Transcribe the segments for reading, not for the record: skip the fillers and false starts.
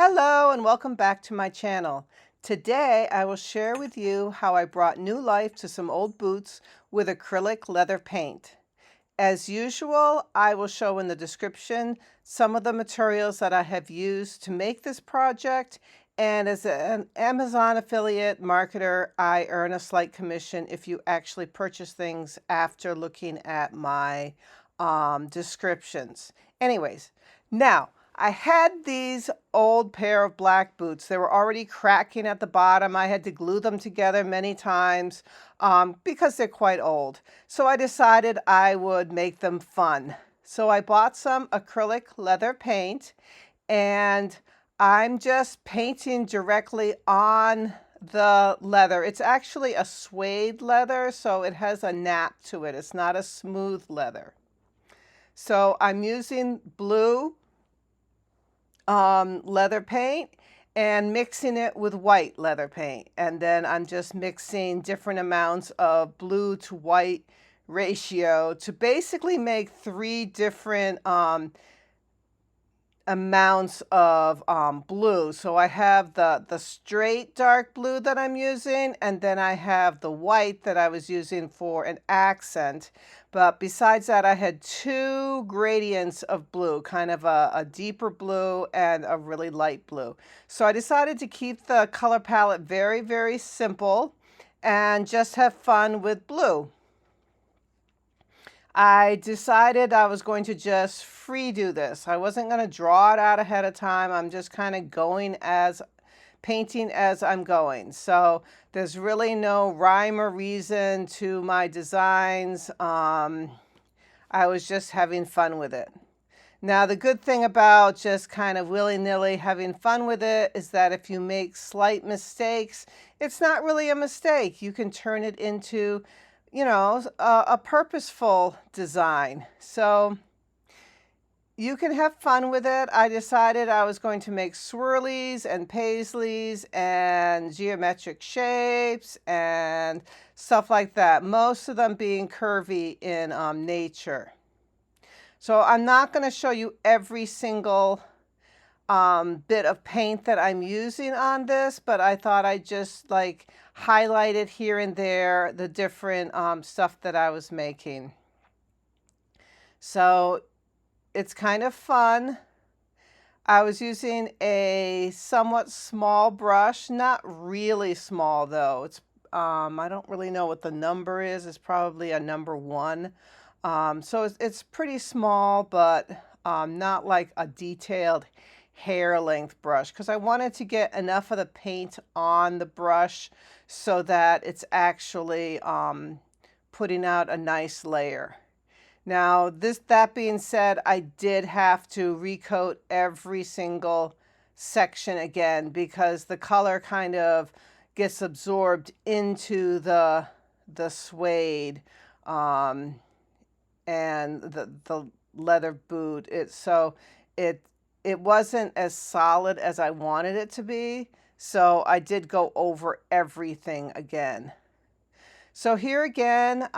Hello and welcome back to my channel. Today I will share with you how I brought new life to some old boots with acrylic leather paint. As usual, I will show in the description some of the materials that I have used to make this project, and as an Amazon affiliate marketer, I earn a slight commission if you actually purchase things after looking at my descriptions. Anyways, now I had these old pair of black boots. They were already cracking at the bottom. I had to glue them together many times because they're quite old. So I decided I would make them fun. So I bought some acrylic leather paint, and I'm just painting directly on the leather. It's actually a suede leather, so it has a nap to it. It's not a smooth leather. So I'm using blue leather paint and mixing it with white leather paint. And then I'm just mixing different amounts of blue to white ratio to basically make three different amounts of blue. So I have the straight dark blue that I'm using, and then I have the white that I was using for an accent. But besides that, I had two gradients of blue, kind of a deeper blue and a really light blue. So I decided to keep the color palette very, very simple and just have fun with blue. I decided I was going to just free do this. I wasn't going to draw it out ahead of time. I'm just kind of painting as I'm going. So there's really no rhyme or reason to my designs. I was just having fun with it. Now, the good thing about just kind of willy-nilly having fun with it is that if you make slight mistakes, it's not really a mistake. You can turn it into, you know, a purposeful design. So you can have fun with it. I decided I was going to make swirlies and paisleys and geometric shapes and stuff like that, most of them being curvy in nature. So I'm not going to show you every single bit of paint that I'm using on this, but I thought I'd just like highlight it here and there, the different stuff that I was making. So it's kind of fun. I was using a somewhat small brush, not really small though. It's I don't really know what the number is. It's probably a number 1. So it's pretty small, but not like a detailed hair length brush, because I wanted to get enough of the paint on the brush so that it's actually putting out a nice layer. Now, that being said, I did have to recoat every single section again because the color kind of gets absorbed into the suede and the leather boot. It wasn't as solid as I wanted it to be, so I did go over everything again. So here again,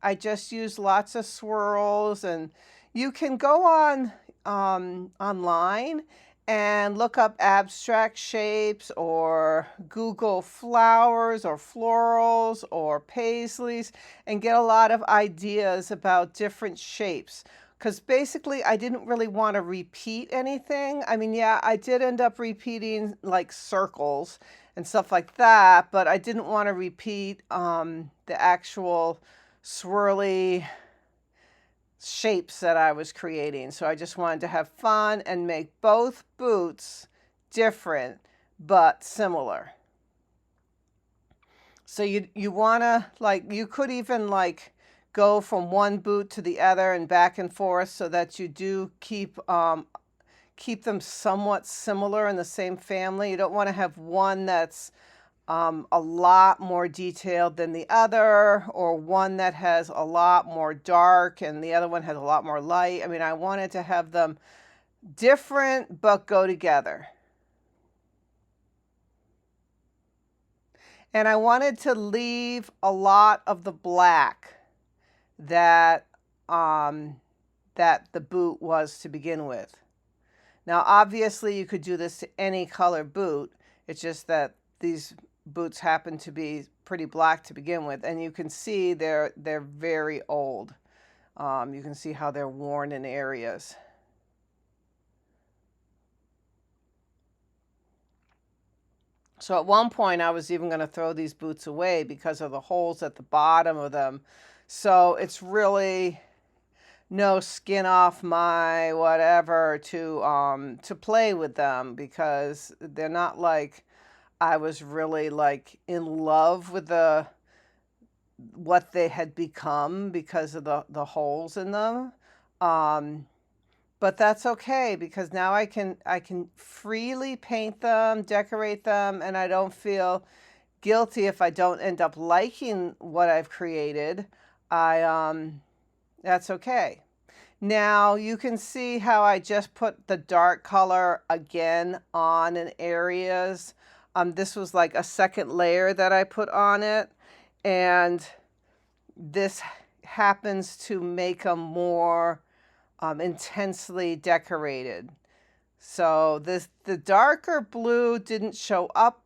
I just use lots of swirls, and you can go on online and look up abstract shapes or Google flowers or florals or paisleys and get a lot of ideas about different shapes. Because basically I didn't really want to repeat anything. I mean, yeah, I did end up repeating like circles and stuff like that, but I didn't want to repeat the actual swirly shapes that I was creating. So I just wanted to have fun and make both boots different but similar. So you want to, like, you could even like go from one boot to the other and back and forth so that you do keep them somewhat similar in the same family. You don't want to have one that's a lot more detailed than the other, or one that has a lot more dark and the other one has a lot more light. I mean, I wanted to have them different but go together. And I wanted to leave a lot of the black that the boot was to begin with. Now, obviously, you could do this to any color boot. It's just that these boots happen to be pretty black to begin with, and you can see they're very old. You can see how they're worn in areas. So at one point, I was even going to throw these boots away because of the holes at the bottom of them. So it's really no skin off my whatever to play with them, because they're not like I was really like in love with what they had become because of the holes in them. But that's okay, because now I can freely paint them, decorate them, and I don't feel guilty if I don't end up liking what I've created. That's okay. Now you can see how I just put the dark color again on in areas. This was like a second layer that I put on it, and this happens to make them more intensely decorated. So the darker blue didn't show up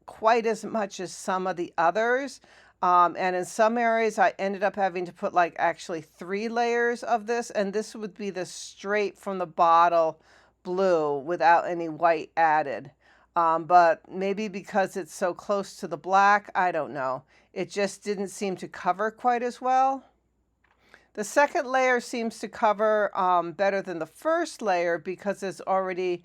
quite as much as some of the others. And in some areas, I ended up having to put like actually 3 layers of this, and this would be the straight from the bottle blue without any white added. But maybe because it's so close to the black, I don't know. It just didn't seem to cover quite as well. The second layer seems to cover better than the first layer because there's already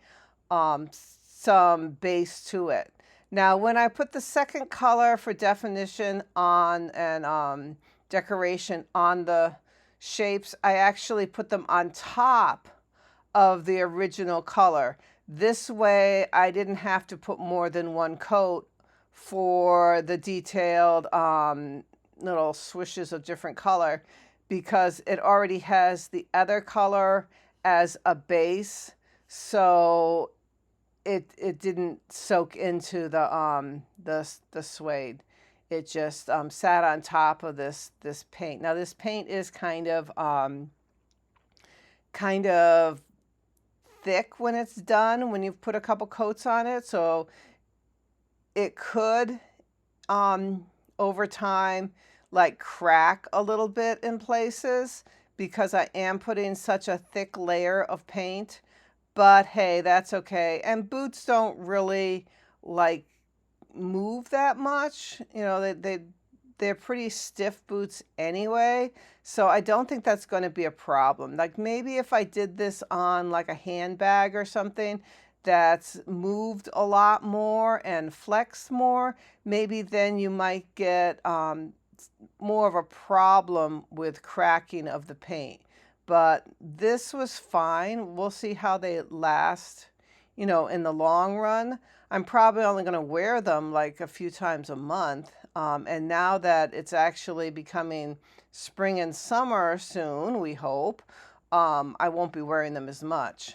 some base to it. Now, when I put the second color for definition on and decoration on the shapes, I actually put them on top of the original color. This way, I didn't have to put more than one coat for the detailed little swishes of different color, because it already has the other color as a base, so it didn't soak into the suede. It just sat on top of this paint. Now this paint is kind of thick when it's done, when you've put a couple coats on it, so it could over time like crack a little bit in places because I am putting such a thick layer of paint. But hey, that's okay. And boots don't really like move that much. You know, they're pretty stiff boots anyway. So I don't think that's going to be a problem. Like maybe if I did this on like a handbag or something that's moved a lot more and flexed more, maybe then you might get more of a problem with cracking of the paint. But this was fine. We'll see how they last, you know, in the long run. I'm probably only going to wear them like a few times a month. And now that it's actually becoming spring and summer soon, we hope, I won't be wearing them as much.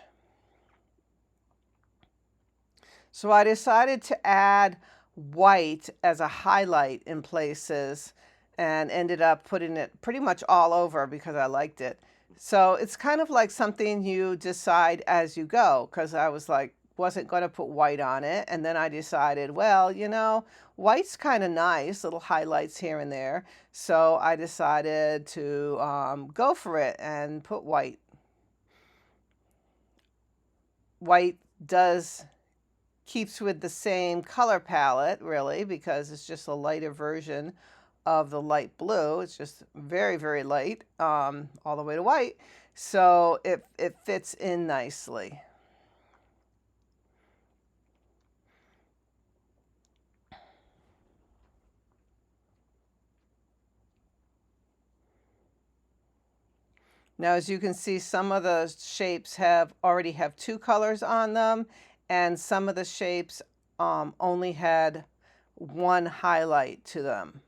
So I decided to add white as a highlight in places and ended up putting it pretty much all over because I liked it. So it's kind of like something you decide as you go, because I was like, wasn't going to put white on it. And then I decided, well, you know, white's kind of nice, little highlights here and there. So I decided to go for it and put white. White keeps with the same color palette, really, because it's just a lighter version of the light blue. It's just very, very light, all the way to white. So it fits in nicely. Now, as you can see, some of the shapes already have 2 colors on them, and some of the shapes only had 1 highlight to them.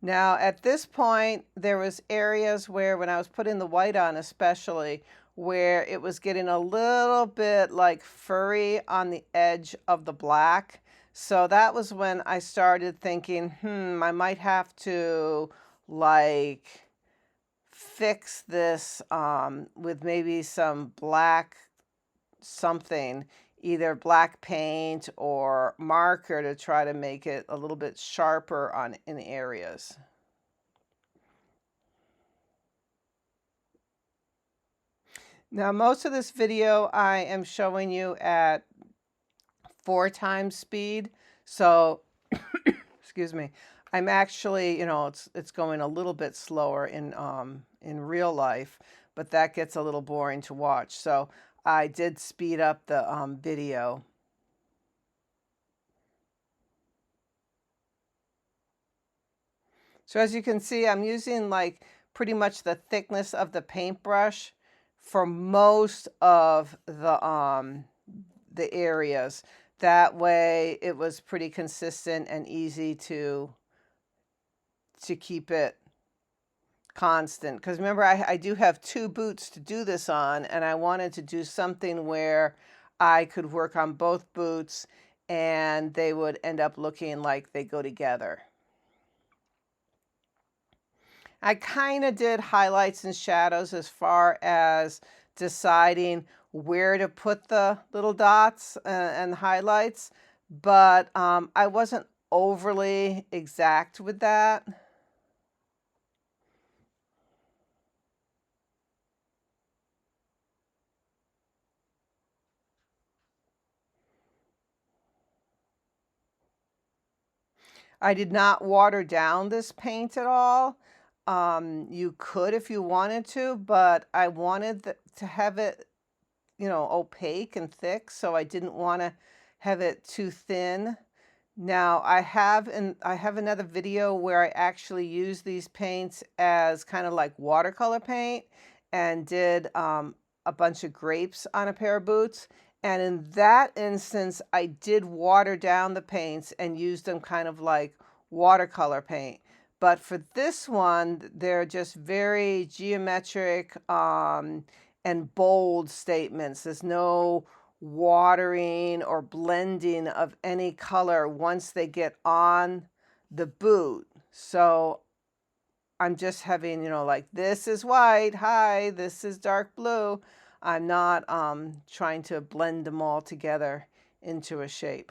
Now, at this point, there was areas where, when I was putting the white on especially, where it was getting a little bit like furry on the edge of the black. So that was when I started thinking, I might have to like fix this with maybe some black something, either black paint or marker, to try to make it a little bit sharper on in areas. Now, most of this video I am showing you at 4 times speed. So, excuse me, I'm actually, it's going a little bit slower in real life, but that gets a little boring to watch. So I did speed up the video. So as you can see, I'm using like pretty much the thickness of the paintbrush for most of the areas. That way it was pretty consistent and easy to keep it constant. Because remember, I do have 2 boots to do this on, and I wanted to do something where I could work on both boots and they would end up looking like they go together. I kind of did highlights and shadows as far as deciding where to put the little dots and highlights, but I wasn't overly exact with that. I did not water down this paint at all. You could if you wanted to, but I wanted to have it, opaque and thick, so I didn't want to have it too thin. Now I have another video where I actually use these paints as kind of like watercolor paint, and did a bunch of grapes on a pair of boots. And in that instance, I did water down the paints and use them kind of like watercolor paint. But for this one, they're just very geometric and bold statements. There's no watering or blending of any color once they get on the boot. So I'm just having, like, this is white, hi, this is dark blue. I'm not trying to blend them all together into a shape.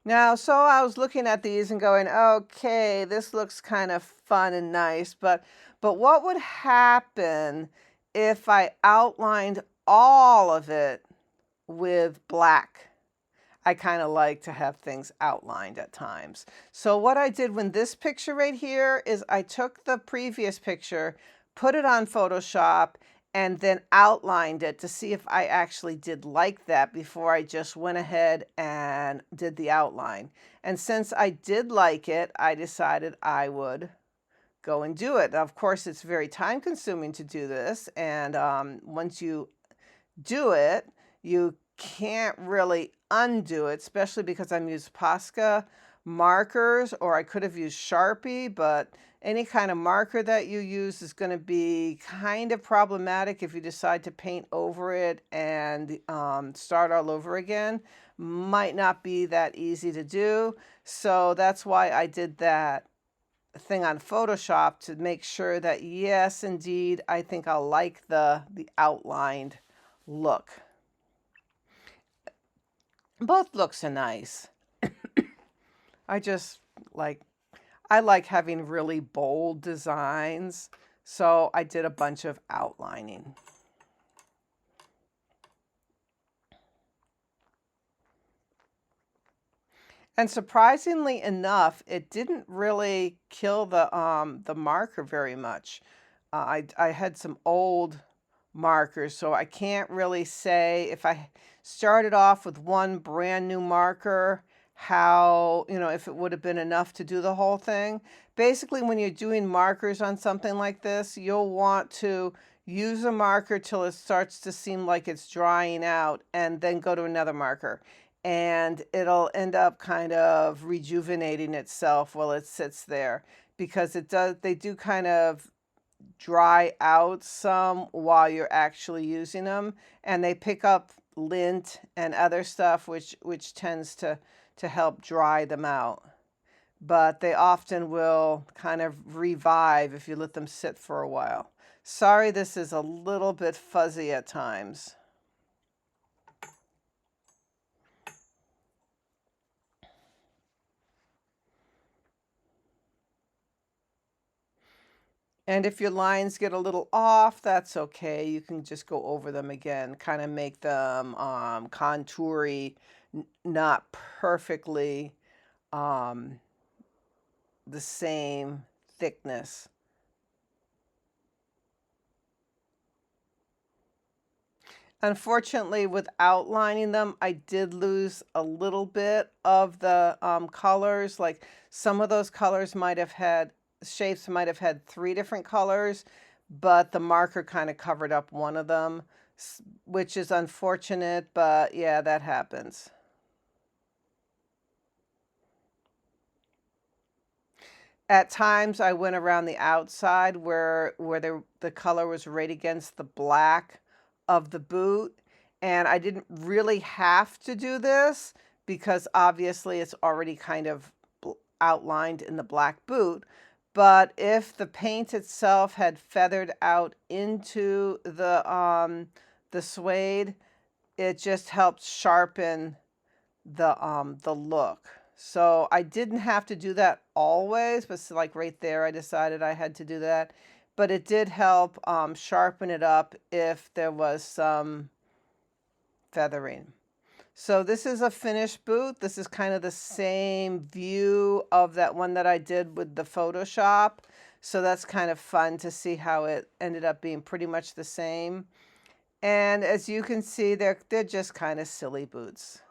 Now, so I was looking at these and going, okay, this looks kind of fun and nice, but what would happen if I outlined all of it with black? I kind of like to have things outlined at times. So what I did when this picture right here is I took the previous picture, put it on Photoshop, and then outlined it to see if I actually did like that before I just went ahead and did the outline. And since I did like it, I decided I would go and do it. Of course, it's very time consuming to do this. And once you do it, you can't really undo it, especially because I'm using Posca markers, or I could have used Sharpie, but any kind of marker that you use is going to be kind of problematic if you decide to paint over it and start all over again. Might not be that easy to do. So that's why I did that thing on Photoshop, to make sure that, yes, indeed, I think I'll like the outlined look. Both looks are nice. I just I like having really bold designs, so I did a bunch of outlining. And surprisingly enough, it didn't really kill the marker very much. I had some old markers, so I can't really say if I started off with one brand new marker, how, if it would have been enough to do the whole thing. Basically, when you're doing markers on something like this, you'll want to use a marker till it starts to seem like it's drying out, and then go to another marker. And it'll end up kind of rejuvenating itself while it sits there, because they do kind of dry out some while you're actually using them, and they pick up lint and other stuff which tends to help dry them out. But they often will kind of revive if you let them sit for a while. Sorry, this is a little bit fuzzy at times. And if your lines get a little off, that's okay. You can just go over them again, kind of make them contoury, not perfectly um, the same thickness. Unfortunately, with outlining them, I did lose a little bit of the colors. Like some of those colors might have had, shapes might have had 3 different colors, but the marker kind of covered up one of them, which is unfortunate, but yeah, that happens. At times, I went around the outside where the color was right against the black of the boot, and I didn't really have to do this because obviously it's already kind of outlined in the black boot. But if the paint itself had feathered out into the suede, it just helped sharpen the look. So I didn't have to do that always, but like right there, I decided I had to do that. But it did help sharpen it up if there was some feathering. So this is a finished boot. This is kind of the same view of that one that I did with the Photoshop. So that's kind of fun to see how it ended up being pretty much the same. And as you can see, they're just kind of silly boots.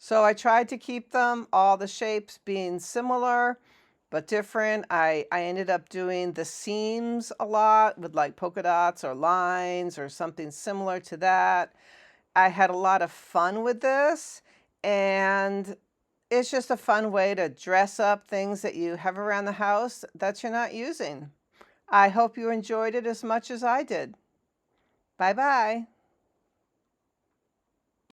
So I tried to keep them, all the shapes being similar, but different. I ended up doing the seams a lot with like polka dots or lines or something similar to that. I had a lot of fun with this, and it's just a fun way to dress up things that you have around the house that you're not using. I hope you enjoyed it as much as I did. Bye-bye.